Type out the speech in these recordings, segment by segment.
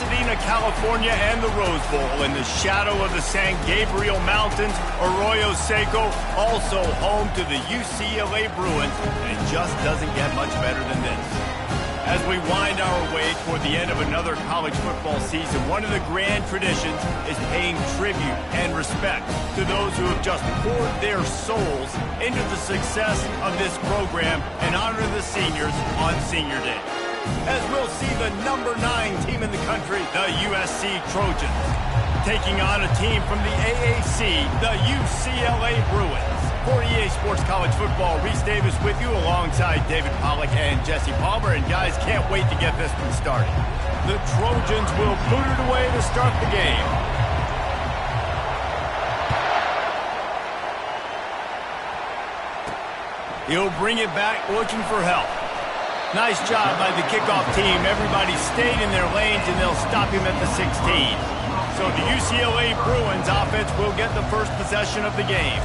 Pasadena, California, and the Rose Bowl in the shadow of the San Gabriel Mountains, Arroyo Seco, also home to the UCLA Bruins, and it just doesn't get much better than this. As we wind our way toward the end of another college football season, one of the grand traditions is paying tribute and respect to those who have just poured their souls into the success of this program and honor the seniors on Senior Day. As we'll see the number 9 team in the country, the USC Trojans, taking on a team from the AAC, the UCLA Bruins. For EA Sports College Football, Reese Davis with you alongside David Pollack and Jesse Palmer. And guys, can't wait to get this one started. The Trojans will boot it away to start the game. He'll bring it back looking for help. Nice job by the kickoff team. Everybody stayed in their lanes, and they'll stop him at the 16. So the UCLA Bruins offense will get the first possession of the game.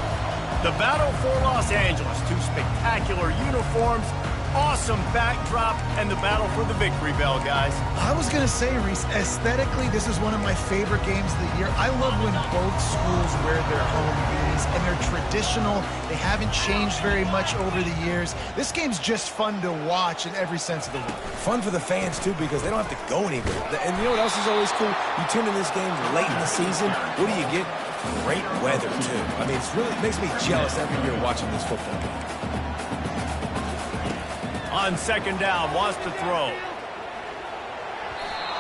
The battle for Los Angeles. 2 spectacular uniforms, awesome backdrop, and the battle for the victory bell, guys. I was going to say, Reese, aesthetically, this is one of my favorite games of the year. I love when both schools wear their home unis, and they're traditional. They haven't changed very much over the years. This game's just fun to watch in every sense of the word. Fun for the fans, too, because they don't have to go anywhere. And you know what else is always cool? You tune in this game late in the season. What do you get? Great weather, too. I mean, it makes me jealous every year watching this football game. On second down, wants to throw.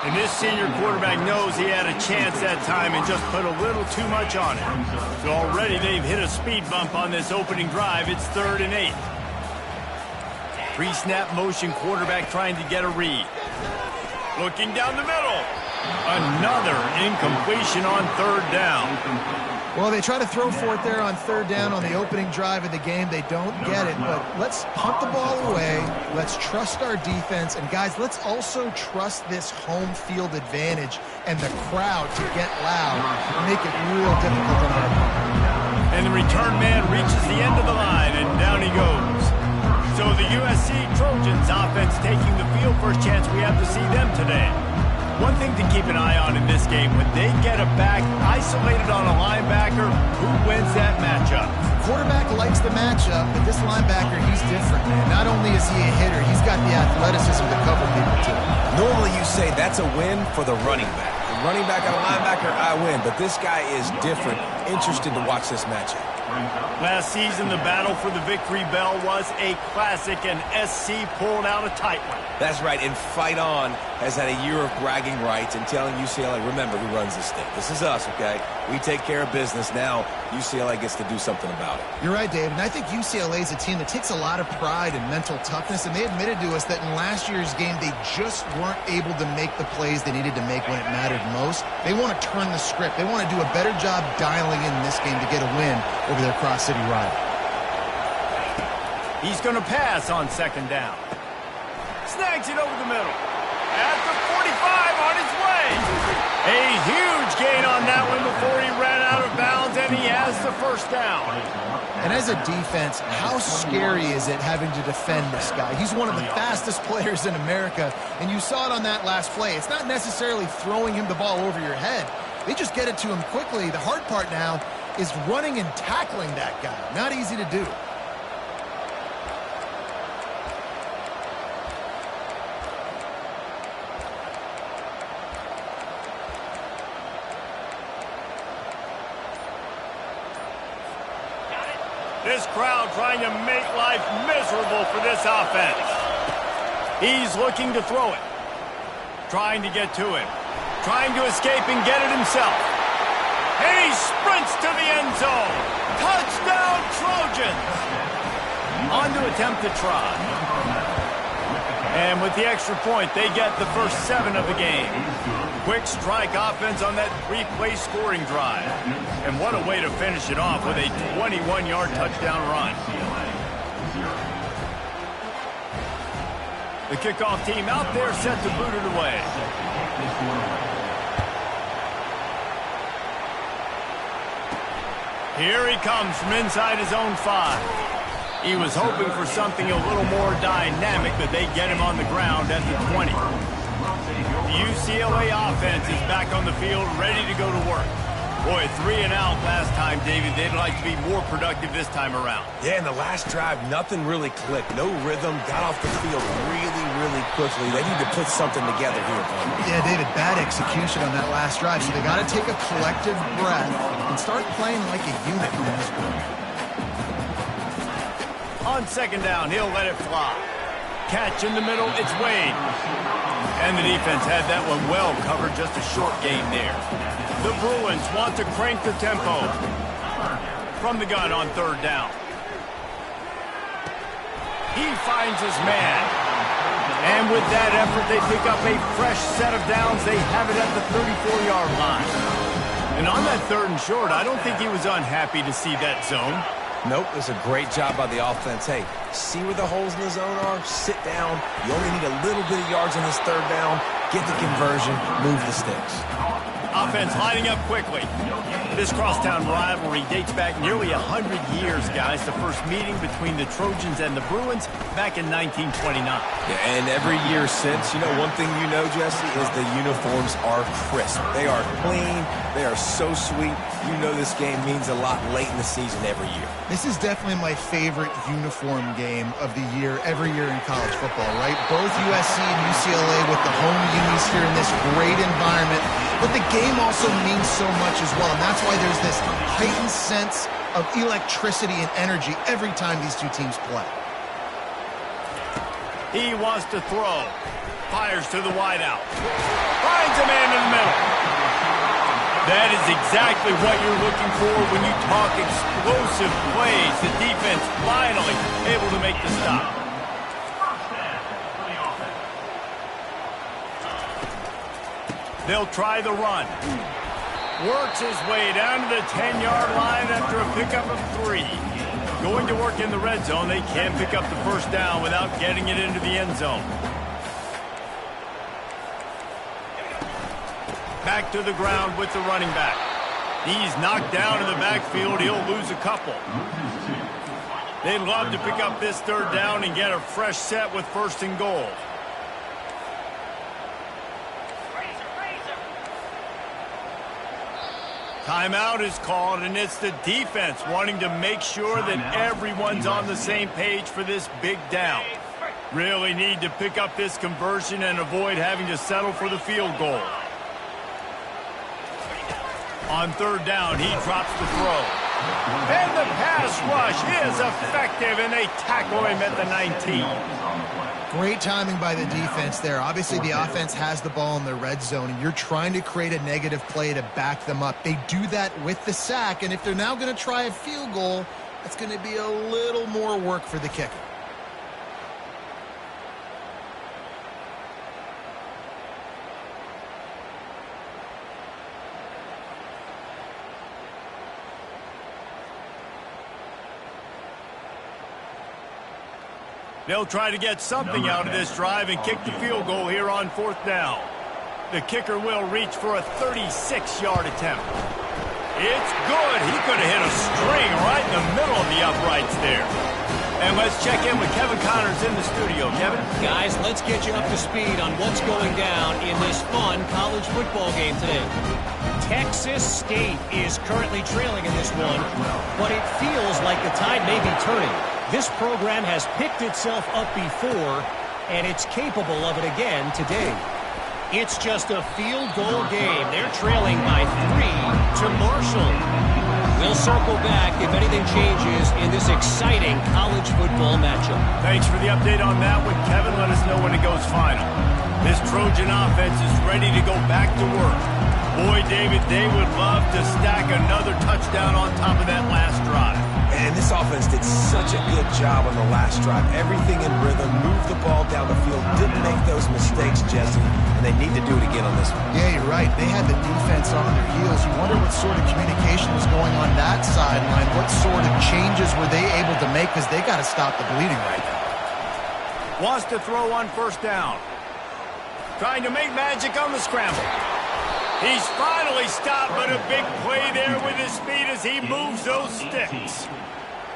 And this senior quarterback knows he had a chance that time and just put a little too much on it. So already they've hit a speed bump on this opening drive. It's 3rd and 8. Pre-snap motion quarterback trying to get a read. Looking down the middle. Another incompletion on 3rd down. Well, they try to throw for it there on 3rd down on the opening drive of the game. They don't get it, but let's punt the ball away. Let's trust our defense. And, guys, let's also trust this home field advantage and the crowd to get loud and make it real difficult on our part. And the return man reaches the end of the line, and down he goes. So the USC Trojans offense taking the field. First chance we have to see them today. One thing to keep an eye on in this game, when they get a back isolated on a linebacker, who wins that matchup? Quarterback likes the matchup, but this linebacker, he's different, man. Not only is he a hitter, he's got the athleticism to cover people, too. Normally you say that's a win for the running back. The running back and a linebacker, I win. But this guy is different. Interesting to watch this matchup. Last season, the battle for the victory bell was a classic, and SC pulled out a tight one. That's right, and Fight On has had a year of bragging rights and telling UCLA, remember who runs this thing. This is us, okay? We take care of business. Now UCLA gets to do something about it. You're right, Dave, and I think UCLA is a team that takes a lot of pride in mental toughness, and they admitted to us that in last year's game, they just weren't able to make the plays they needed to make when it mattered most. They want to turn the script. They want to do a better job dialing in this game to get a win over their cross-city rival. He's going to pass on 2nd down. Snags it over the middle. At the 45 on his way. A huge gain on that one before he ran out of bounds, and he has the 1st down. And as a defense, how scary is it having to defend this guy? He's one of the fastest players in America, and you saw it on that last play. It's not necessarily throwing him the ball over your head. They just get it to him quickly. The hard part now is running and tackling that guy. Not easy to do. This crowd trying to make life miserable for this offense. He's looking to throw it. Trying to get to him. Trying to escape and get it himself. And he sprints to the end zone. Touchdown, Trojans! On to attempt to try. And with the extra point, they get the first 7 of the game. Quick strike offense on that 3-play scoring drive. And what a way to finish it off with a 21-yard touchdown run. The kickoff team out there set to boot it away. Here he comes from inside his own 5. He was hoping for something a little more dynamic, but they get him on the ground at the 20. The UCLA offense is back on the field, ready to go to work. Boy, 3 and out last time, David. They'd like to be more productive this time around. Yeah, in the last drive, nothing really clicked. No rhythm, got off the field really quickly. They need to put something together here. Yeah, David, bad execution on that last drive. So they got to take a collective breath and start playing like a unit in this one. On second down, he'll let it fly. Catch in the middle, it's Wade. And the defense had that one well covered, just a short gain there. The Bruins want to crank the tempo. From the gun on third down. He finds his man. And with that effort, they pick up a fresh set of downs. They have it at the 34-yard line. And on that third and short, I don't think he was unhappy to see that zone. Nope, it's a great job by the offense. Hey, see where the holes in the zone are? Sit down. You only need a little bit of yards on this third down. Get the conversion. Move the sticks. Offense lining up quickly. This crosstown rivalry dates back nearly 100 years, guys. The first meeting between the Trojans and the Bruins back in 1929. Yeah, and every year since, you know, one thing you know, Jesse, is the uniforms are crisp. They are clean. They are so sweet. You know this game means a lot late in the season every year. This is definitely my favorite uniform game of the year, every year in college football, right? Both USC and UCLA with the home unis here in this great environment. But the game also means so much as well, and that's why there's this heightened sense of electricity and energy every time these two teams play. He wants to throw. Fires to the wideout. Finds a man in the middle. That is exactly what you're looking for when you talk explosive plays. The defense finally able to make the stop. They'll try the run. Works his way down to the 10-yard line after a pickup of 3. Going to work in the red zone. They can pick up the first down without getting it into the end zone. Back to the ground with the running back. He's knocked down in the backfield. He'll lose a couple. They'd love to pick up this third down and get a fresh set with first and goal. Timeout is called, and it's the defense wanting to make sure that everyone's on the same page for this big down. Really need to pick up this conversion and avoid having to settle for the field goal. On third down, he drops the throw. And the pass rush is effective, and they tackle him at the 19. Great timing by the defense there. Obviously, the offense has the ball in the red zone, and you're trying to create a negative play to back them up. They do that with the sack, and if they're now going to try a field goal, that's going to be a little more work for the kicker. They'll try to get something out of this drive and kick the field goal here on fourth down. The kicker will reach for a 36-yard attempt. It's good. He could have hit a string right in the middle of the uprights there. And let's check in with Kevin Connors in the studio. Kevin? Guys, let's get you up to speed on what's going down in this fun college football game today. Texas State is currently trailing in this one, but it feels like the tide may be turning. This program has picked itself up before, and it's capable of it again today. It's just a field goal game. They're trailing by 3 to Marshall. We'll circle back if anything changes in this exciting college football matchup. Thanks for the update on that one, Kevin. Let us know when it goes final. This Trojan offense is ready to go back to work. Boy, David, they would love to stack another touchdown on top of that last drive. And this offense did such a good job on the last drive. Everything in rhythm, moved the ball down the field, didn't make those mistakes, Jesse, and they need to do it again on this one. Yeah, you're right. They had the defense on their heels. You wonder what sort of communication was going on that sideline. What sort of changes were they able to make, because they got to stop the bleeding right now. Wants to throw on first down. Trying to make magic on the scramble. He's finally stopped, but a big play there with his speed as he moves those sticks.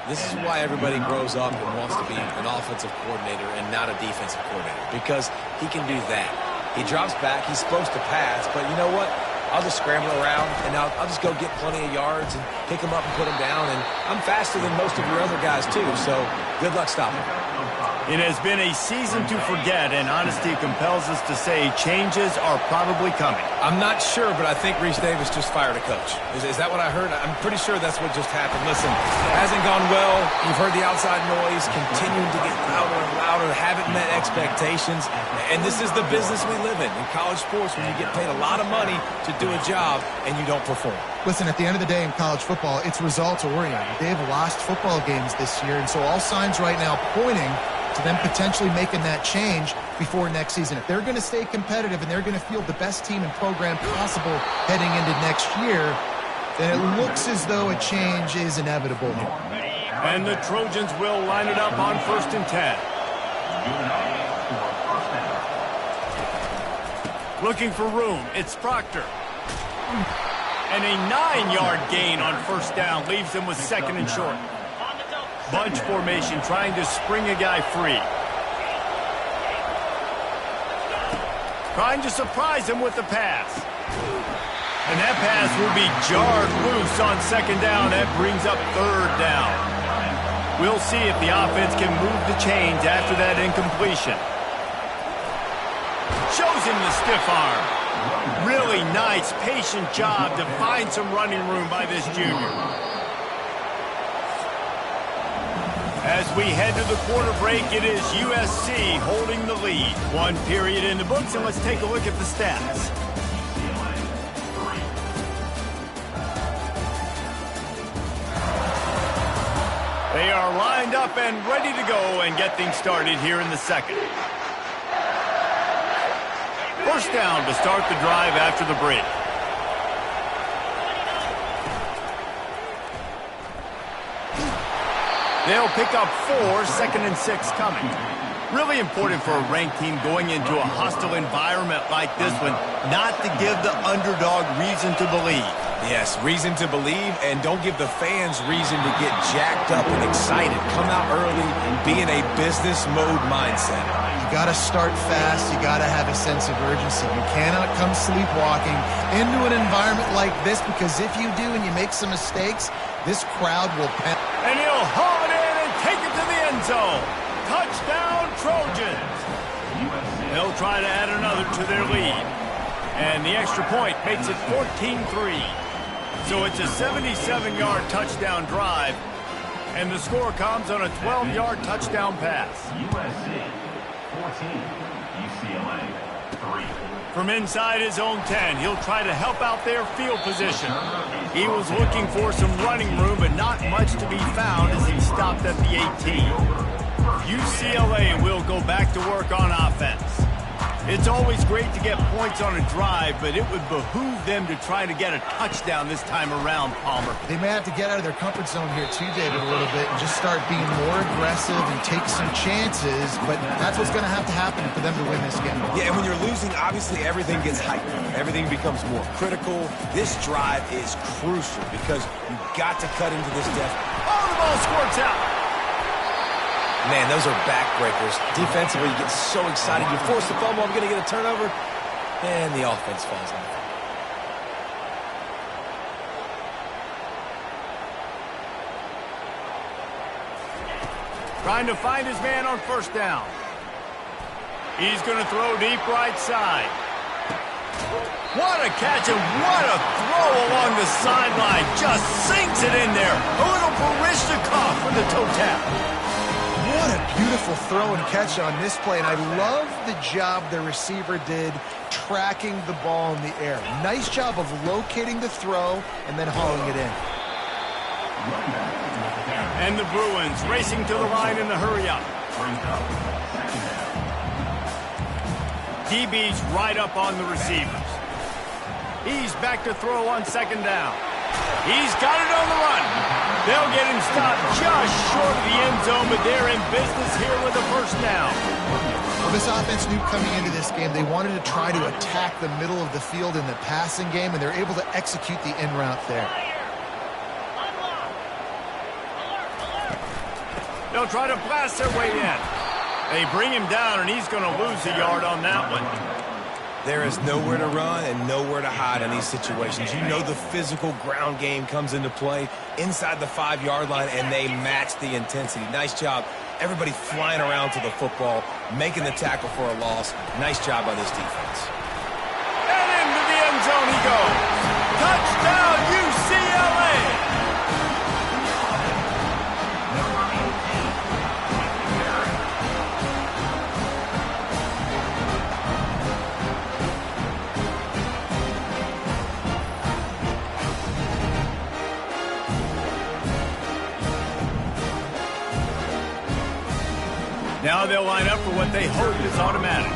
This is why everybody grows up and wants to be an offensive coordinator and not a defensive coordinator, because he can do that. He drops back. He's supposed to pass, but you know what? I'll just scramble around, and I'll just go get plenty of yards and pick him up and put him down. And I'm faster than most of your other guys, too, so good luck stopping. It has been a season to forget, and honesty compels us to say changes are probably coming. I'm not sure, but I think Reese Davis just fired a coach. Is that what I heard? I'm pretty sure that's what just happened. Listen, it hasn't gone well. You've heard the outside noise, continuing to get louder and louder, haven't met expectations. And this is the business we live in college sports, when you get paid a lot of money to do a job and you don't perform. Listen, at the end of the day in college football, it's results-oriented. They've lost football games this year, and so all signs right now pointing to them potentially making that change before next season. If they're going to stay competitive and they're going to field the best team and program possible heading into next year, then it looks as though a change is inevitable here. And the Trojans will line it up on 1st and 10. Looking for room, it's Proctor. And a 9-yard gain on 1st down leaves them with 2nd and short. Bunch formation trying to spring a guy free. Trying to surprise him with the pass. And that pass will be jarred loose on 2nd down. That brings up 3rd down. We'll see if the offense can move the chains after that incompletion. Shows him the stiff arm. Really nice, patient job to find some running room by this junior. As we head to the quarter break, it is USC holding the lead. 1 period in the books, and let's take a look at the stats. They are lined up and ready to go and get things started here in the 2nd. 1st down to start the drive after the break. They'll pick up 4, 2nd and 6 coming. Really important for a ranked team going into a hostile environment like this one, not to give the underdog reason to believe. Yes, reason to believe, and don't give the fans reason to get jacked up and excited. Come out early and be in a business mode mindset. You got to start fast. You got to have a sense of urgency. You cannot come sleepwalking into an environment like this, because if you do and you make some mistakes, this crowd will panic. And he'll haul it in and take it to the end zone. Touchdown, Trojans. They'll try to add another to their lead. And the extra point makes it 14-3. So it's a 77-yard touchdown drive. And the score comes on a 12-yard touchdown pass. USC 14, UCLA 3. From inside his own 10, he'll try to help out their field position. He was looking for some running room, but not much to be found as he stopped at the 18. UCLA will go back to work on offense. It's always great to get points on a drive, but it would behoove them to try to get a touchdown this time around, Palmer. They may have to get out of their comfort zone here too, David, a little bit, and just start being more aggressive and take some chances, but that's what's going to happen for them to win this game. Yeah, and when you're losing, obviously everything gets heightened. Everything becomes more critical. This drive is crucial because you've got to cut into this deficit. Oh, the ball squirts out. Man, those are backbreakers. Defensively, you get so excited. You force the fumble, I'm going to get a turnover, and the offense falls off. Trying to find his man on 1st down. He's going to throw deep right side. What a catch and what a throw along the sideline. Just sinks it in there. A little Barishnikov for the toe tap. What a beautiful throw and catch on this play, and I love the job the receiver did tracking the ball in the air. Nice job of locating the throw and then hauling it in. And the Bruins racing to the line in the hurry-up. DB's right up on the receivers. He's back to throw on 2nd down. He's got it on the run. They'll get him stopped just short of the end zone, but they're in business here with a 1st down. Well, this offense knew coming into this game they wanted to try to attack the middle of the field in the passing game, and they're able to execute the in route there. They'll try to blast their way in. They bring him down, and he's going to lose a yard on that one. There is nowhere to run and nowhere to hide in these situations. You know the physical ground game comes into play inside the 5-yard line, and they match the intensity. Nice job. Everybody flying around to the football, making the tackle for a loss. Nice job by this defense. And into the end zone he goes. Touchdown, UCLA! Now they'll line up for what they hope is automatic.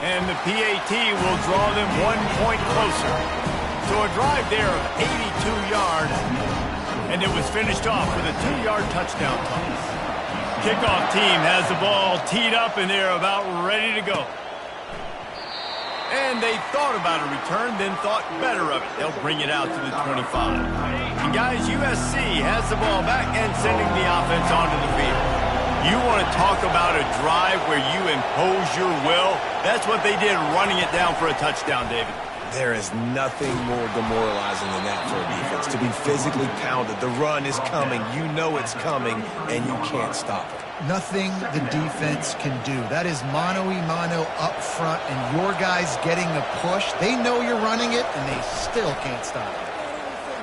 And the PAT will draw them 1 point closer. So a drive there of 82 yards, and it was finished off with a 2-yard touchdown toss. Kickoff team has the ball teed up, and they're about ready to go. And they thought about a return, then thought better of it. They'll bring it out to the 25. And guys, USC has the ball back and sending the offense onto the field. You want to talk about a drive where you impose your will? That's what they did, running it down for a touchdown, David. There is nothing more demoralizing than that for a defense, to be physically pounded. The run is coming. You know it's coming, and you can't stop it. Nothing the defense can do. That is mano-a-mano up front, and your guys getting the push. They know you're running it, and they still can't stop it.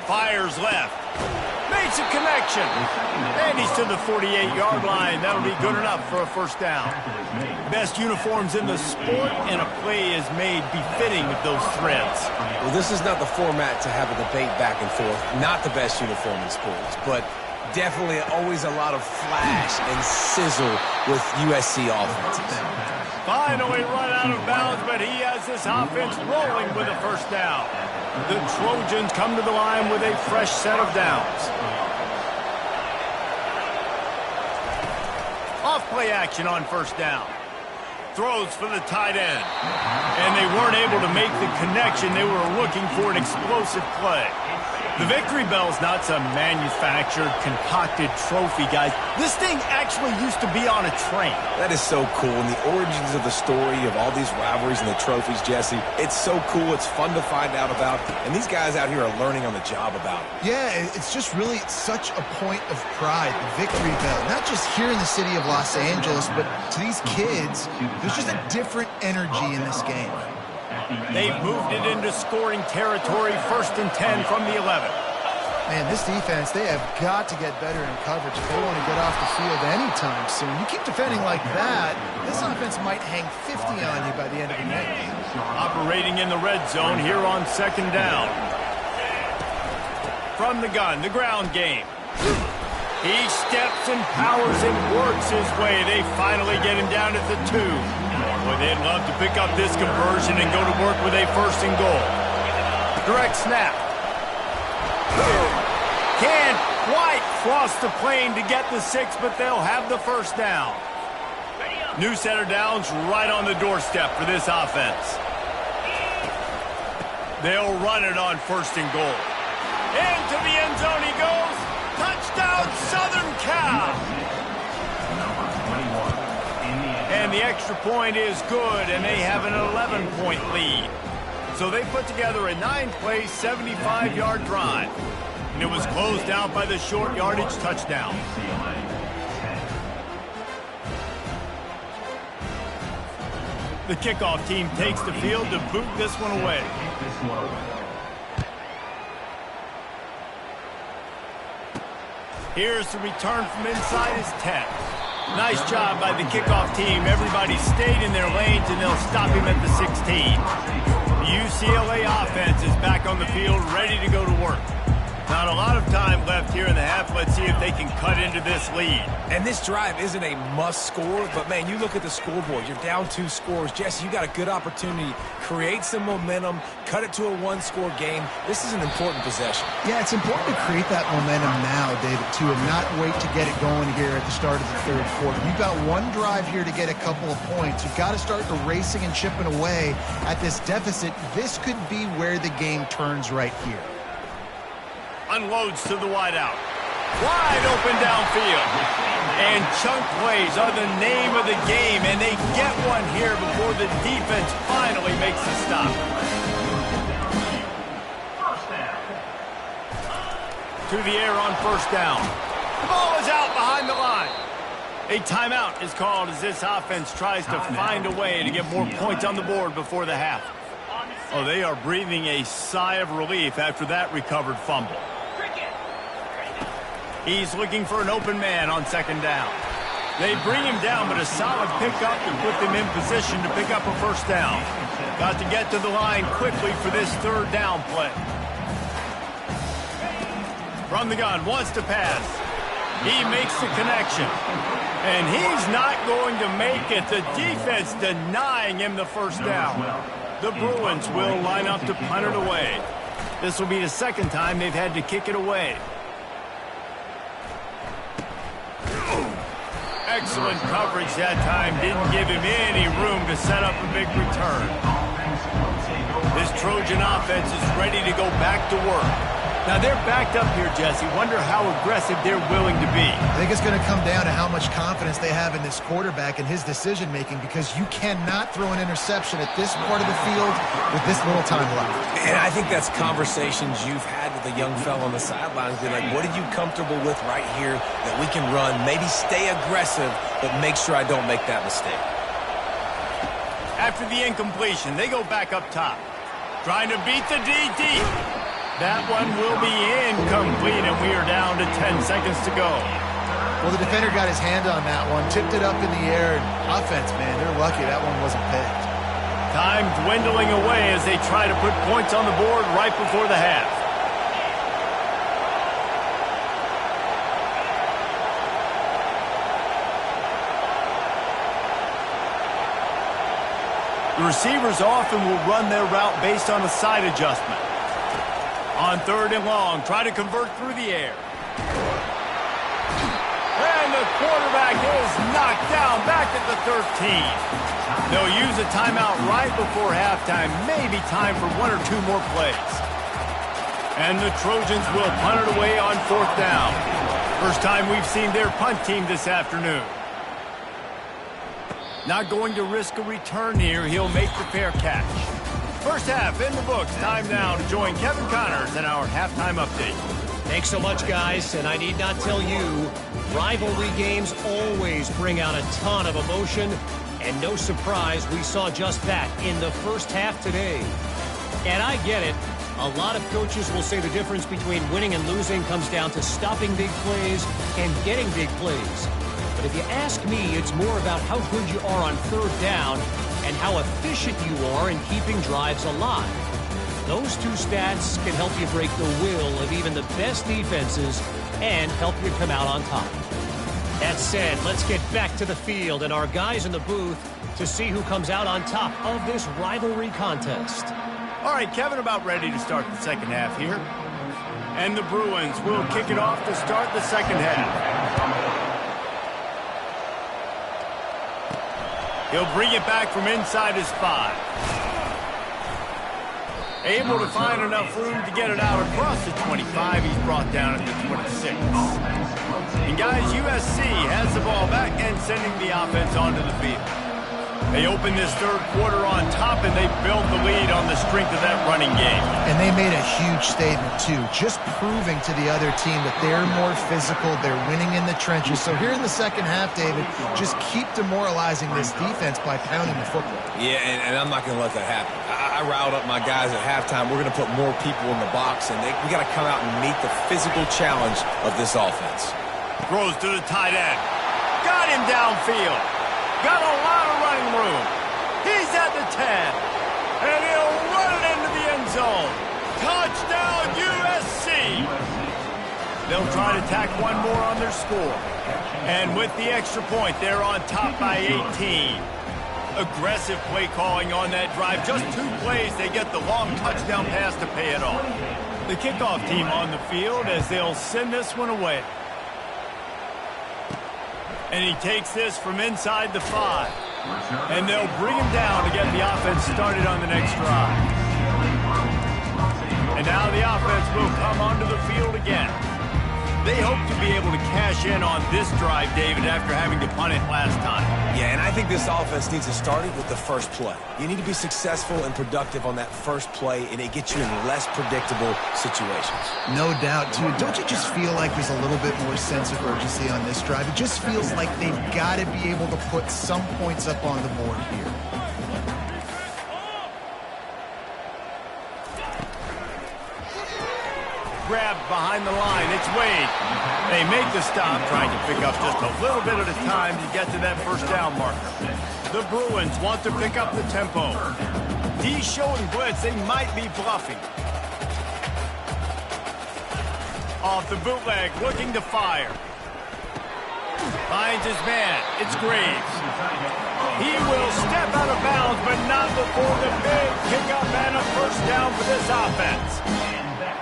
Fires left. Makes a connection. And he's to the 48-yard line. That'll be good enough for a first down. Best uniforms in the sport, and a play is made befitting of those threads. Well, this is not the format to have a debate back and forth. Not the best uniform in sports, but definitely always a lot of flash and sizzle with USC offenses. Finally run out of bounds, but he has this offense rolling with a first down. The Trojans come to the line with a fresh set of downs. Off-play action on first down. Throws for the tight end. And they weren't able to make the connection. They were looking for an explosive play. The victory bell's not some manufactured, concocted trophy, guys. This thing actually used to be on a train. That is so cool. And the origins of the story of all these rivalries and the trophies, Jesse, it's so cool. It's fun to find out about. And these guys out here are learning on the job about it. Yeah, it's just really such a point of pride, the victory bell. Not just here in the city of Los Angeles, but to these kids, there's just a different energy in this game. They've moved it into scoring territory, 1st and 10 from the 11. Man, this defense, they have got to get better in coverage if they want to get off the field anytime soon. You keep defending like that, this offense might hang 50 on you by the end of the game. Operating in the red zone here on 2nd down. From the gun, the ground game. He steps and powers and works his way. They finally get him down at the 2. Boy, they'd love to pick up this conversion and go to work with a 1st and goal. Direct snap. Can't quite cross the plane to get the 6, but they'll have the first down. New set of downs right on the doorstep for this offense. They'll run it on 1st and goal. Into the end zone he goes. Touchdown, Southern Cal. And the extra point is good, and they have an 11-point lead. So they put together a 9-play, 75-yard drive. And it was closed out by the short yardage touchdown. The kickoff team takes the field to boot this one away. Here's the return from inside his 10. Nice job by the kickoff team. Everybody stayed in their lanes, and they'll stop him at the 16. The UCLA offense is back on the field, ready to go to work. Not a lot of time left here in the half. Let's see if they can cut into this lead. And this drive isn't a must score, but, man, you look at the scoreboard. You're down 2 scores. Jesse, you got a good opportunity. Create some momentum. Cut it to a 1-score game. This is an important possession. Yeah, it's important to create that momentum now, David, too, and not wait to get it going here at the start of the 3rd quarter. You've got one drive here to get a couple of points. You've got to start erasing and chipping away at this deficit. This could be where the game turns right here. Unloads to the wideout. Wide open downfield. And chunk plays are the name of the game, and they get one here before the defense finally makes the stop. To the air on first down. The ball is out behind the line. A timeout is called as this offense tries to find a way to get more points on the board before the half. Oh, they are breathing a sigh of relief after that recovered fumble. He's looking for an open man on second down. They bring him down, but a solid pickup to put them in position to pick up a first down. Got to get to the line quickly for this third down play. From the gun, wants to pass. He makes the connection. And he's not going to make it. The defense denying him the first down. The Bruins will line up to punt it away. This will be the second time they've had to kick it away. Excellent coverage that time. Didn't give him any room to set up a big return. This Trojan offense is ready to go back to work. Now they're backed up here, Jesse. Wonder how aggressive they're willing to be. I think it's going to come down to how much confidence they have in this quarterback and his decision-making, because you cannot throw an interception at this part of the field with this little time left. And I think that's conversations you've had with a young fella on the sidelines. Be like, what are you comfortable with right here that we can run? Maybe stay aggressive, but make sure I don't make that mistake. After the incompletion, they go back up top. Trying to beat the DT. That one will be incomplete, and we are down to 10 seconds to go. Well, the defender got his hand on that one, tipped it up in the air. Offense, man, they're lucky that one wasn't picked. Time dwindling away as they try to put points on the board right before the half. The receivers often will run their route based on a side adjustment. On third and long, try to convert through the air. And the quarterback is knocked down back at the 13. They'll use a timeout right before halftime. Maybe time for one or two more plays. And the Trojans will punt it away on fourth down. First time we've seen their punt team this afternoon. Not going to risk a return here. He'll make the fair catch. First half in the books. Time now to join Kevin Connors in our halftime update. Thanks so much, guys. And I need not tell you, rivalry games always bring out a ton of emotion. And no surprise, we saw just that in the first half today. And I get it. A lot of coaches will say the difference between winning and losing comes down to stopping big plays and getting big plays. But if you ask me, it's more about how good you are on third down and how efficient you are in keeping drives alive. Those two stats can help you break the will of even the best defenses and help you come out on top. That said, let's get back to the field and our guys in the booth to see who comes out on top of this rivalry contest. All right, Kevin, about ready to start the second half here. And the Bruins will kick it off to start the second half. He'll bring it back from inside his 5. Able to find enough room to get it out across the 25. He's brought down at the 26. And guys, USC has the ball back and sending the offense onto the field. They open this third quarter on top, and they build the lead on the strength of that running game. And they made a huge statement, too, just proving to the other team that they're more physical, they're winning in the trenches. So here in the second half, David, just keep demoralizing this defense by pounding the football. Yeah, and I'm not going to let that happen. I riled up my guys at halftime. We're going to put more people in the box, and we got to come out and meet the physical challenge of this offense. Throws to the tight end. Got him downfield. Got a lot of running room. He's at the 10. And he'll run it into the end zone. Touchdown, USC. They'll try to tack one more on their score. And with the extra point, they're on top by 18. Aggressive play calling on that drive. Just 2 plays, they get the long touchdown pass to pay it off. The kickoff team on the field as they'll send this one away. And he takes this from inside the 5. And they'll bring him down to get the offense started on the next drive. And now the offense will come onto the field again. They hope to be able to cash in on this drive, David, after having to punt it last time. Yeah, and I think this offense needs to start it with the first play. You need to be successful and productive on that first play, and it gets you in less predictable situations. No doubt, too. Don't you just feel like there's a little bit more sense of urgency on this drive? It just feels like they've got to be able to put some points up on the board here. Grabbed behind the line. It's Wade. They make the stop, trying to pick up just a little bit at a time to get to that first down marker. The Bruins want to pick up the tempo. He's showing blitz. They might be bluffing. Off the bootleg, looking to fire. Finds his man. It's Graves. He will step out of bounds, but not before the big pickup and a first down for this offense.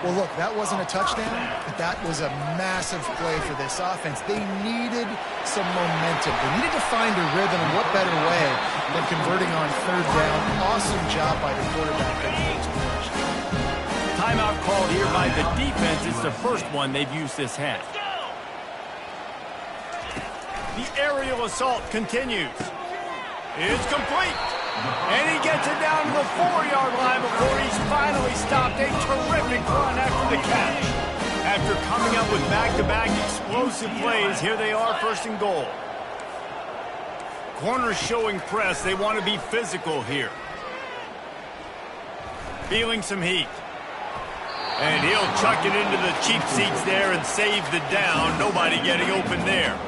Well, look, that wasn't a touchdown, but that was a massive play for this offense. They needed some momentum. They needed to find a rhythm, and what better way than converting on third down. Awesome job by the quarterback. Timeout called here by the defense. It's the first one they've used this half. The aerial assault continues. It's complete. And he gets it down to the 4-yard line before he's finally stopped. A terrific run after the catch. After coming up with back-to-back explosive plays, here they are, first and goal. Corners showing press. They want to be physical here. Feeling some heat. And he'll chuck it into the cheap seats there and save the down. Nobody getting open there.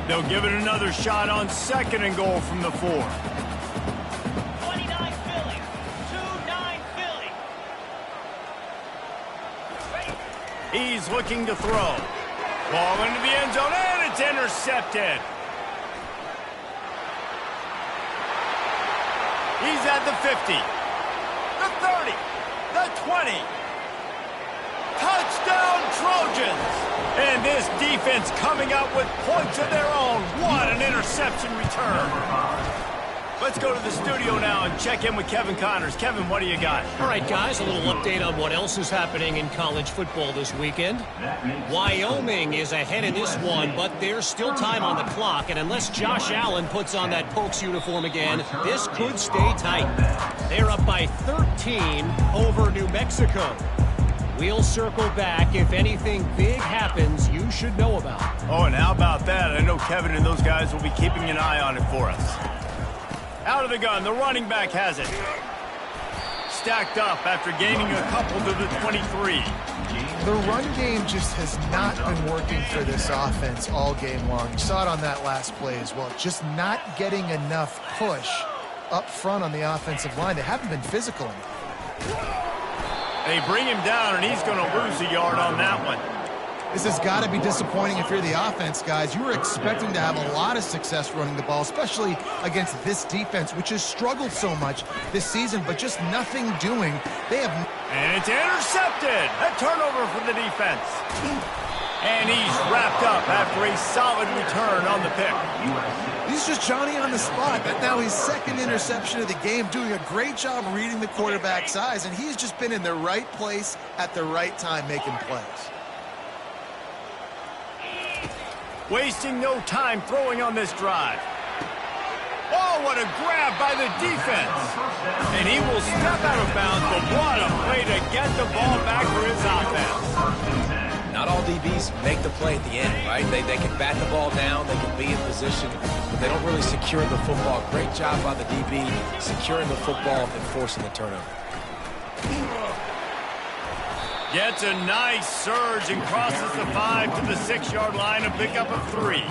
They'll give it another shot on second and goal from the 4. He's looking to throw. Ball into the end zone, and it's intercepted. He's at the 50, the 30, the 20. Touchdown, Trojans! And this defense coming up with points of their own. What an interception return. Let's go to the studio now and check in with Kevin Connors. Kevin, what do you got? All right, guys, a little update on what else is happening in college football this weekend. Wyoming is ahead in this one, but there's still time on the clock, and unless Josh Allen puts on that Pokes uniform again, this could stay tight. They're up by 13 over New Mexico. We'll circle back. If anything big happens, you should know about. Oh, and how about that? I know Kevin and those guys will be keeping an eye on it for us. Out of the gun, the running back has it. Stacked up after gaining a couple to the 23. The run game just has not been working for this offense all game long. You saw it on that last play as well. Just not getting enough push up front on the offensive line. They haven't been physical enough. They bring him down, and he's going to lose a yard on that one. This has got to be disappointing if you're the offense, guys. You were expecting to have a lot of success running the ball, especially against this defense, which has struggled so much this season, but just nothing doing. They have... And it's intercepted. A turnover for the defense. And he's wrapped up after a solid return on the pick. He's just Johnny on the spot. That's now his second interception of the game, doing a great job reading the quarterback's eyes, and he's just been in the right place at the right time making plays. Wasting no time throwing on this drive. Oh, what a grab by the defense. And he will step out of bounds, but what a play to get the ball back for his offense. Not all DBs make the play at the end, right? They can bat the ball down, they can be in position, but they don't really secure the football. Great job by the DB securing the football and forcing the turnover. Gets a nice surge and crosses the 5 to the 6-yard line, a pickup of 3.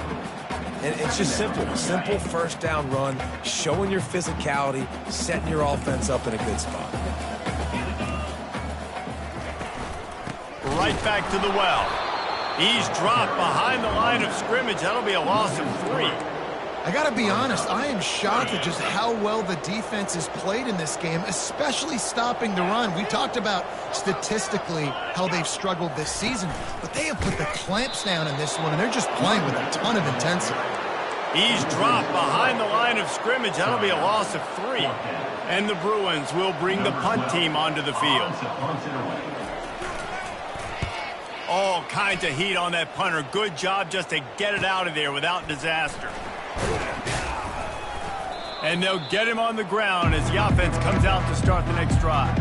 And it's just simple. Simple first down run, showing your physicality, setting your offense up in a good spot. Right back to the well. He's dropped behind the line of scrimmage. That'll be a loss of 3. I got to be honest, I am shocked at just how well the defense has played in this game, especially stopping the run. We talked about statistically how they've struggled this season, but they have put the clamps down in this one, and they're just playing with a ton of intensity. He's dropped behind the line of scrimmage. That'll be a loss of 3. And the Bruins will bring the punt team onto the field. All kinds of heat on that punter. Good job just to get it out of there without disaster. And they'll get him on the ground as the offense comes out to start the next drive.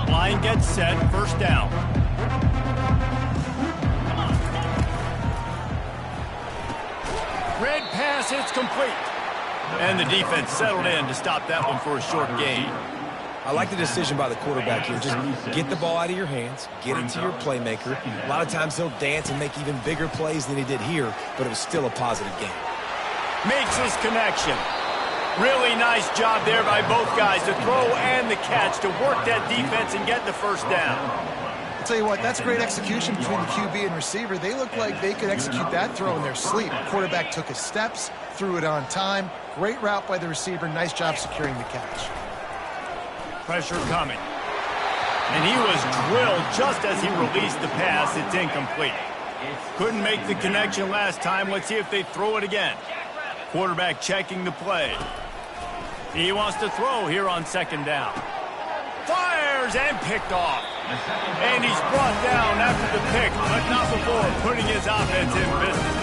Line gets set, first down. Red pass, it's complete. And the defense settled in to stop that one for a short gain. I like the decision by the quarterback here. Just get the ball out of your hands, get it to your playmaker. A lot of times he'll dance and make even bigger plays than he did here, but it was still a positive game. Makes his connection. Really nice job there by both guys to throw and the catch to work that defense and get the first down. I'll tell you what, that's great execution between the QB and receiver. They look like they could execute that throw in their sleep. The quarterback took his steps, threw it on time. Great route by the receiver. Nice job securing the catch. Pressure coming. And he was drilled just as he released the pass. It's incomplete. Couldn't make the connection last time. Let's see if they throw it again. Quarterback checking the play. He wants to throw here on second down. Fires and picked off. And he's brought down after the pick, but not before putting his offense in business.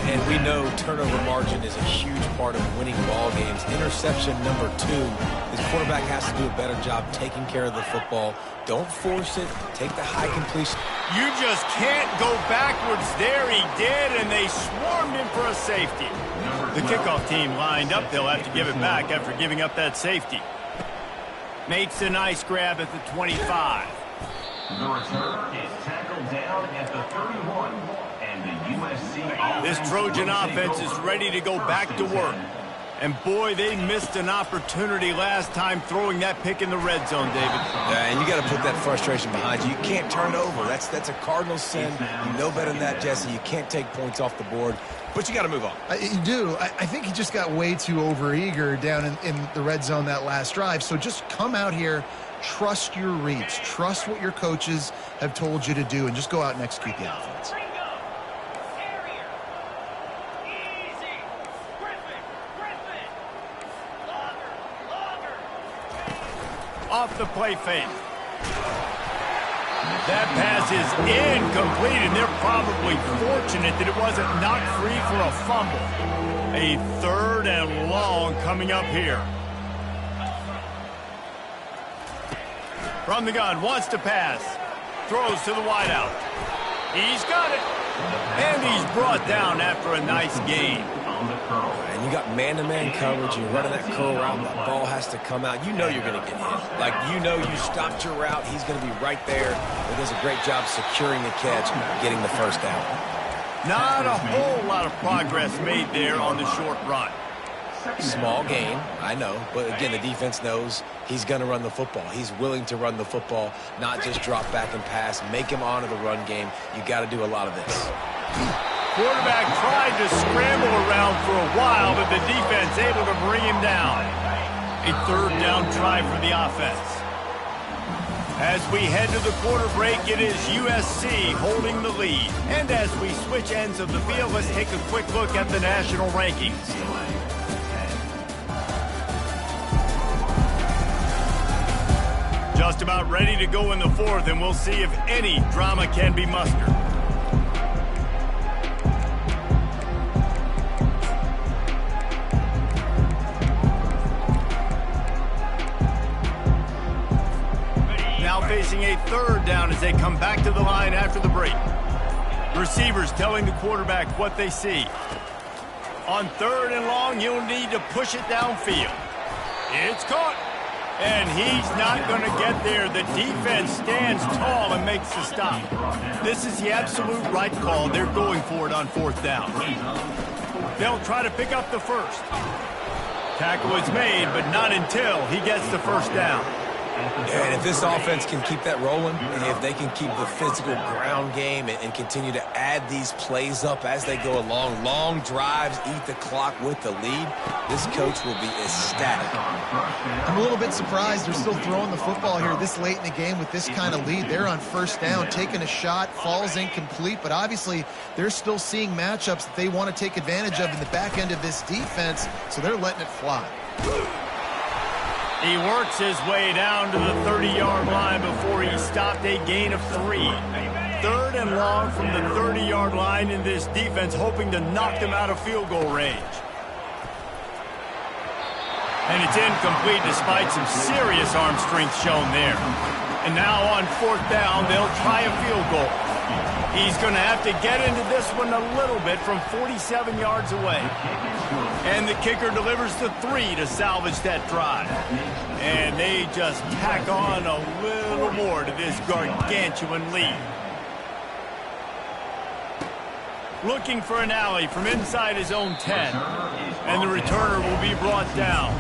And we know turnover margin is a huge part of winning ball games. Interception number 2. His quarterback has to do a better job taking care of the football. Don't force it. Take the high completion. You just can't go backwards there. He did, and they swarmed him for a safety. The kickoff team lined up. They'll have to give it back after giving up that safety. Makes a nice grab at the 25. The return is tackled down at the 31. And the USC This Trojan offense is ready to go back to work. And boy, they missed an opportunity last time throwing that pick in the red zone, David. Yeah, and you got to put that frustration behind you. You can't turn it over. That's a cardinal sin. You know better than that, Jesse. You can't take points off the board. But you got to move on. You do. I think he just got way too overeager down in the red zone that last drive. So just come out here, trust your reads, trust what your coaches have told you to do, and just go out and execute the offense. Off the play fake. That pass is incomplete, and they're probably fortunate that it wasn't knocked free for a fumble. A third and long coming up here. From the gun, wants to pass. Throws to the wideout. He's got it. And he's brought down after a nice gain. And you got man-to-man coverage. You're running that curl route. That ball has to come out. You know you're going to get hit. Like, you know you stopped your route. He's going to be right there. He does a great job securing the catch, getting the first down. Not a whole lot of progress made there on the short run. Small gain, I know. But, again, the defense knows he's going to run the football. He's willing to run the football, not just drop back and pass. Make him honor the run game. You got to do a lot of this. Quarterback tried to scramble around for a while, but the defense able to bring him down. A third down try for the offense. As we head to the quarter break, it is USC holding the lead. And as we switch ends of the field, let's take a quick look at the national rankings. Just about ready to go in the fourth, and we'll see if any drama can be mustered. Now facing a third down as they come back to the line after the break. Receivers telling the quarterback what they see. On third and long, you'll need to push it downfield. It's caught. And he's not going to get there. The defense stands tall and makes the stop. This is the absolute right call. They're going for it on fourth down. They'll try to pick up the first. Tackle is made, but not until he gets the first down. And if this offense can keep that rolling, if they can keep the physical ground game and continue to add these plays up as they go along, long drives, eat the clock with the lead, this coach will be ecstatic. I'm a little bit surprised they're still throwing the football here this late in the game with this kind of lead. They're on first down, taking a shot, falls incomplete, but obviously they're still seeing matchups that they want to take advantage of in the back end of this defense, so they're letting it fly. He works his way down to the 30-yard line before he stopped, a gain of 3. 3rd and long from the 30-yard line, in this defense hoping to knock them out of field goal range. And it's incomplete despite some serious arm strength shown there. And now on 4th down, they'll try a field goal. He's going to have to get into this one a little bit from 47 yards away. And the kicker delivers the 3 to salvage that drive. And they just tack on a little more to this gargantuan lead. Looking for an alley from inside his own 10. And the returner will be brought down.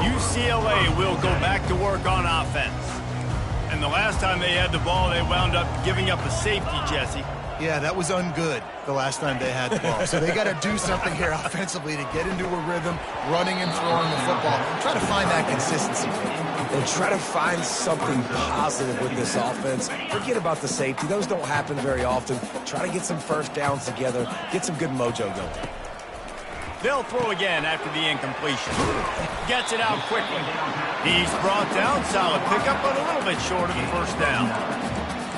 UCLA will go back to work on offense. And the last time they had the ball, they wound up giving up a safety, Jesse. Yeah, that was ungood the last time they had the ball. So they got to do something here offensively to get into a rhythm, running and throwing the football. Try to find that consistency. And try to find something positive with this offense. Forget about the safety. Those don't happen very often. Try to get some first downs together. Get some good mojo going. They'll throw again after the incompletion. Gets it out quickly. He's brought down. Solid pickup, but a little bit short of the first down.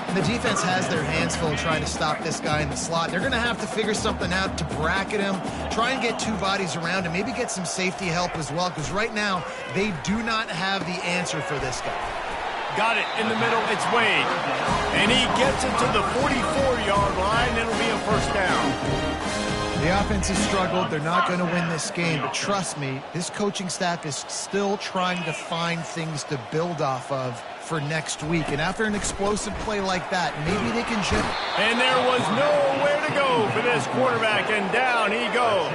And the defense has their hands full trying to stop this guy in the slot. They're going to have to figure something out to bracket him, try and get 2 bodies around him, maybe get some safety help as well, because right now they do not have the answer for this guy. Got it in the middle. It's Wade. And he gets it to the 44-yard line. It'll be a first down. The offense has struggled. They're not going to win this game, but trust me, this coaching staff is still trying to find things to build off of for next week. And after an explosive play like that, maybe they can jump. And there was nowhere to go for this quarterback, and down he goes.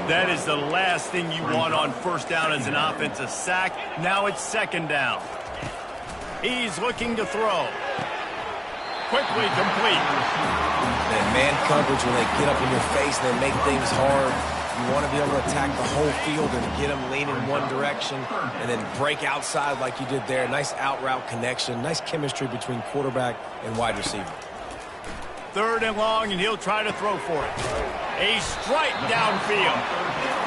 That is the last thing you want on first down as an offensive sack. Now it's 2nd down. He's looking to throw. Quickly complete. And man coverage, when they get up in your face, they make things hard. You want to be able to attack the whole field and get them leaning one direction and then break outside like you did there. Nice out route connection. Nice chemistry between quarterback and wide receiver. 3rd and long, and he'll try to throw for it. A strike downfield.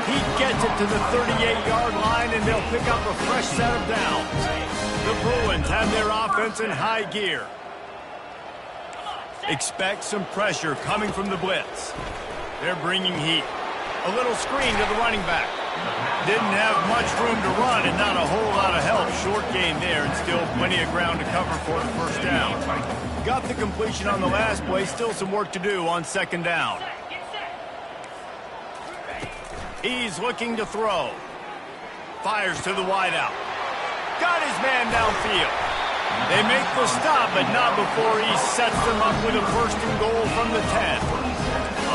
He gets it to the 38-yard line, and they'll pick up a fresh set of downs. The Bruins have their offense in high gear. Expect some pressure coming from the blitz. They're bringing heat. A little screen to the running back. Didn't have much room to run and not a whole lot of help. Short gain there and still plenty of ground to cover for the first down. Got the completion on the last play. Still some work to do on 2nd down. He's looking to throw. Fires to the wideout. Got his man downfield. They make the stop, but not before he sets them up with a 1st and goal from the 10.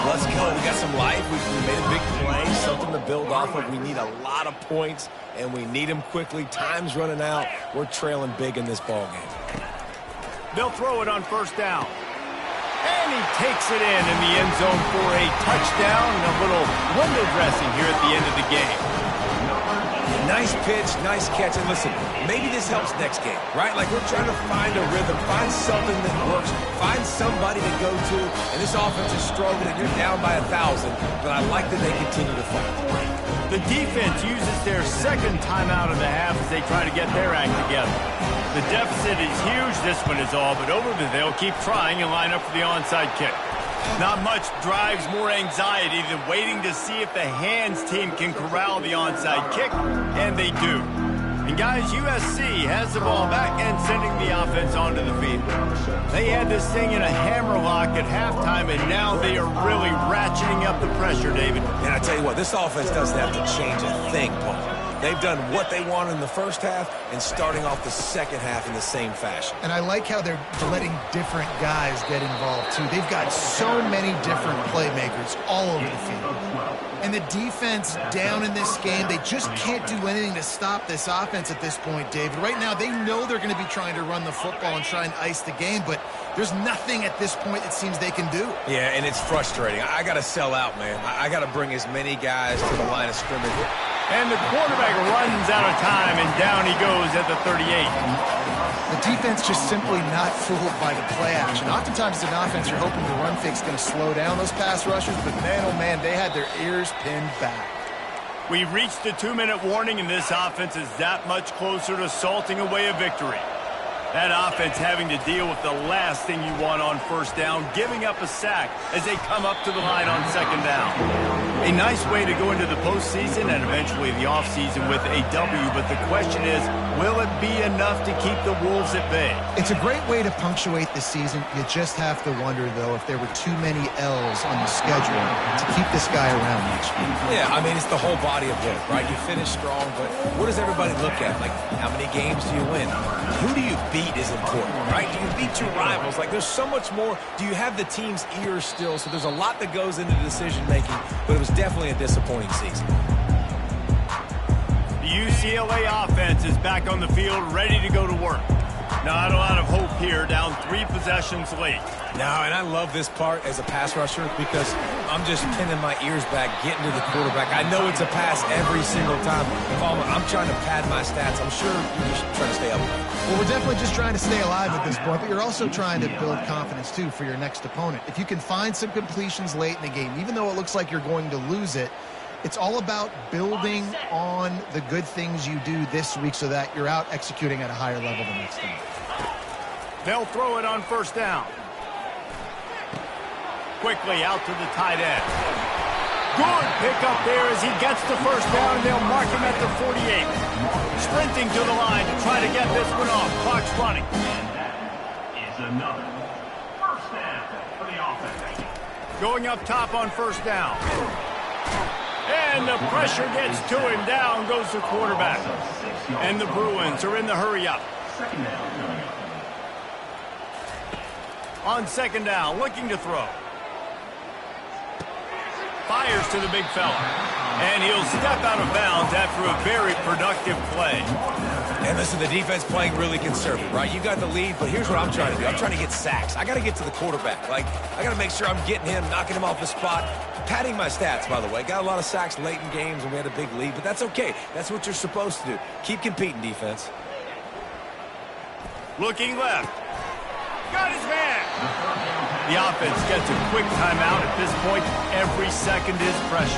Let's go. We got some life. We made a big play, something to build off of. We need a lot of points, and we need them quickly. Time's running out. We're trailing big in this ball game. They'll throw it on 1st down. And he takes it in the end zone for a touchdown and a little window dressing here at the end of the game. Nice pitch, nice catch. And listen, maybe this helps next game, right? Like we're trying to find a rhythm, find something that works, find somebody to go to. And this offense is struggling, and you're down by 1,000. But I like that they continue to fight. The defense uses their 2nd timeout of the half as they try to get their act together. The deficit is huge. This one is all but over, but they'll keep trying and line up for the onside kick. Not much drives more anxiety than waiting to see if the hands team can corral the onside kick, and they do. And guys, USC has the ball back and sending the offense onto the field. They had this thing in a hammerlock at halftime, and now they are really ratcheting up the pressure, David. And I tell you what, this offense doesn't have to change a thing, Paul. They've done what they wanted in the first half and starting off the second half in the same fashion. And I like how they're letting different guys get involved, too. They've got so many different playmakers all over the field. And the defense down in this game, they just can't do anything to stop this offense at this point, David. Right now, they know they're going to be trying to run the football and try and ice the game, but there's nothing at this point it seems they can do. Yeah, and it's frustrating. I got to sell out, man. I got to bring as many guys to the line of scrimmage. And the quarterback runs out of time, and down he goes at the 38. The defense just simply not fooled by the play action. Oftentimes, as an offense, you're hoping the run fake's going to slow down those pass rushers, but man, oh man, they had their ears pinned back. We've reached the 2-minute warning, and this offense is that much closer to salting away a victory. That offense having to deal with the last thing you want on first down, giving up a sack as they come up to the line on second down. A nice way to go into the postseason and eventually the offseason with a W, but the question is, will it be enough to keep the Wolves at bay? It's a great way to punctuate the season. You just have to wonder, though, if there were too many L's on the schedule to keep this guy around next year. Yeah, I mean, it's the whole body of work, right? You finish strong, but what does everybody look at? Like, how many games do you win? Who do you beat is important, right? Do you beat your rivals? Like, there's so much more. Do you have the team's ears still? So there's a lot that goes into decision-making, but it was definitely a disappointing season. The UCLA offense is back on the field, ready to go to work. Not a lot of hope here, down 3 possessions late. No, and I love this part as a pass rusher because I'm just pinning my ears back, getting to the quarterback. I know it's a pass every single time. Palmer, I'm trying to pad my stats. I'm sure you're just trying to stay up. Well, we're definitely just trying to stay alive at this point, but you're also trying to build confidence, too, for your next opponent. If you can find some completions late in the game, even though it looks like you're going to lose it, it's all about building on the good things you do this week so that you're out executing at a higher level the next time. They'll throw it on first down. Quickly out to the tight end. Good pickup there as he gets the first down, and they'll mark him at the 48. Sprinting to the line to try to get this one off. Clock's running. And that is another first down for the offense. Going up top on first down. And the pressure gets to him. Down goes the quarterback. And the Bruins are in the hurry-up. Second down coming up. On second down, looking to throw. Fires to the big fella. And he'll step out of bounds after a very productive play. And listen, the defense playing really conservative, right? You got the lead, but here's what I'm trying to do. I'm trying to get sacks. I got to get to the quarterback. Like, I got to make sure I'm getting him, knocking him off the spot. Padding my stats, by the way. Got a lot of sacks late in games when we had a big lead, but that's okay. That's what you're supposed to do. Keep competing, defense. Looking left. Got his man. The offense gets a quick timeout at this point. Every second is precious.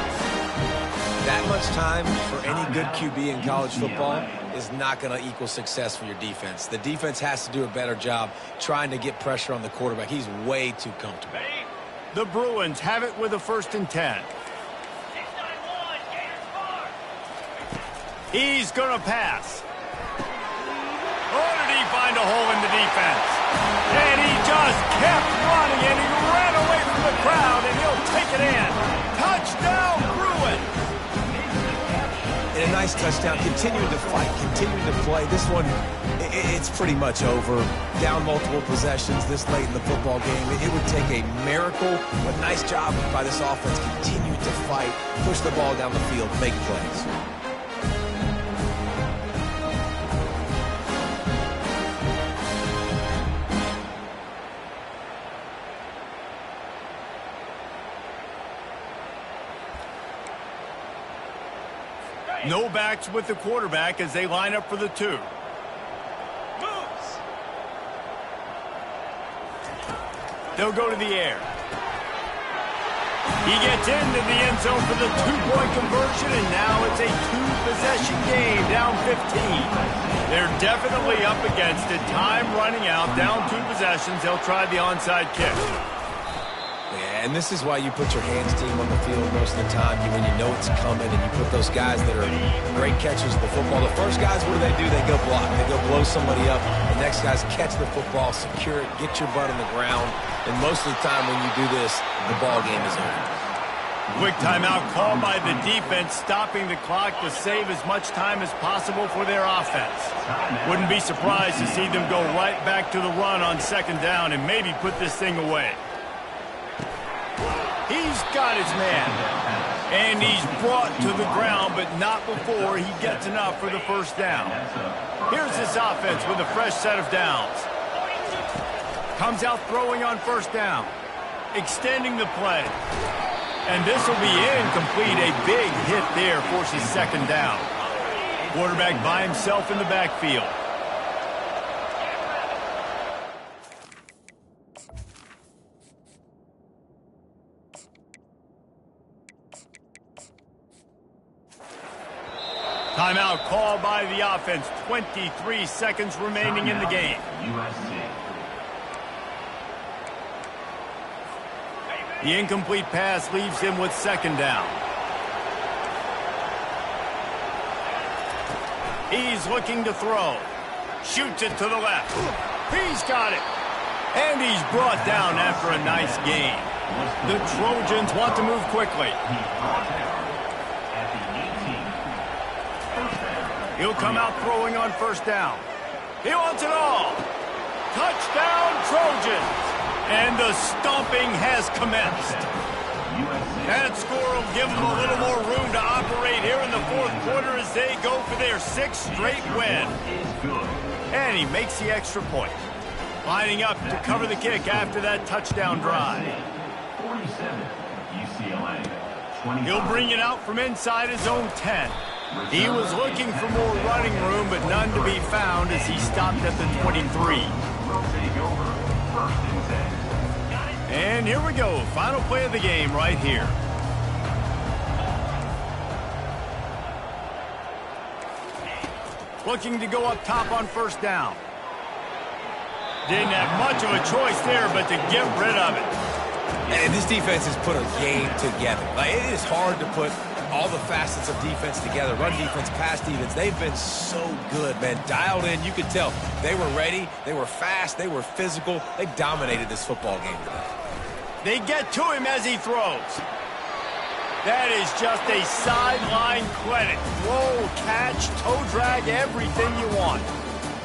That much time for any good QB in college football is not going to equal success for your defense. The defense has to do a better job trying to get pressure on the quarterback. He's way too comfortable. The Bruins have it with a 1st and 10. He's going to pass. Oh, did he find a hole in the defense? And he just kept running, and he ran away from the crowd, and he'll take it in. Touchdown, Bruins! And a nice touchdown. Continuing to fight, continuing to play. This one, it's pretty much over. Down multiple possessions this late in the football game. It would take a miracle, but nice job by this offense. Continue to fight, push the ball down the field, make plays. No backs with the quarterback as they line up for the 2. They'll go to the air. He gets into the end zone for the 2-point conversion, and now it's a 2-possession game, down 15. They're definitely up against it. Time running out, down 2 possessions. They'll try the onside kick. Yeah, and this is why you put your hands team on the field most of the time when you know it's coming, and you put those guys that are great catchers of the football. The first guys, what do? They go block. They go blow somebody up. The next guys catch the football, secure it, get your butt on the ground. And most of the time when you do this, the ball game is over. Quick timeout called by the defense, stopping the clock to save as much time as possible for their offense. Wouldn't be surprised to see them go right back to the run on second down and maybe put this thing away. He's got his man. And he's brought to the ground, but not before he gets enough for the first down. Here's this offense with a fresh set of downs. Comes out throwing on first down. Extending the play. And this will be incomplete. A big hit there forces second down. Quarterback by himself in the backfield. Timeout called by the offense. 23 seconds remaining in the game. USC. The incomplete pass leaves him with second down. He's looking to throw. Shoots it to the left. He's got it. And he's brought down after a nice gain. The Trojans want to move quickly. He'll come out throwing on first down. He wants it all. Touchdown, Trojans. And the stomping has commenced. That score will give them a little more room to operate here in the fourth quarter as they go for their sixth straight win. And he makes the extra point. Lining up to cover the kick after that touchdown drive. 47, UCLA. He'll bring it out from inside his own 10. He was looking for more running room, but none to be found as he stopped at the 23. And here we go. Final play of the game right here. Looking to go up top on first down. Didn't have much of a choice there, but to get rid of it. And this defense has put a game together. Like, it is hard to put all the facets of defense together. Run defense, pass defense. They've been so good, man. Dialed in. You could tell they were ready. They were fast. They were physical. They dominated this football game today. They get to him as he throws. That is just a sideline credit. Roll, catch, toe drag, everything you want.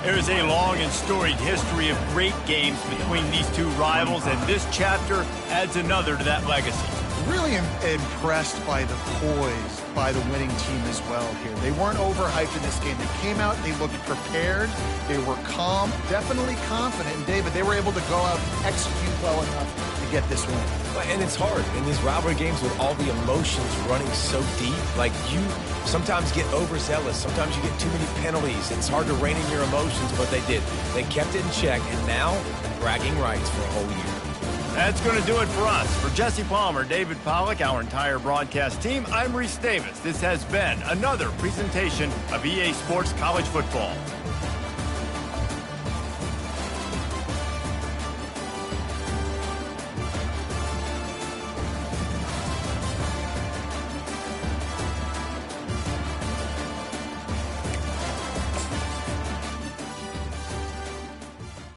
There's a long and storied history of great games between these two rivals, and this chapter adds another to that legacy. Really impressed by the poise by the winning team as well here. They weren't overhyped in this game. They came out, they looked prepared, they were calm, definitely confident. And David, they were able to go out and execute well enough to get this win. And it's hard in these rivalry games with all the emotions running so deep. Like, you sometimes get overzealous. Sometimes you get too many penalties. It's hard to rein in your emotions, but they did. They kept it in check, and now bragging rights for a whole year. That's going to do it for us. For Jesse Palmer, David Pollack, our entire broadcast team, I'm Reese Davis. This has been another presentation of EA Sports College Football.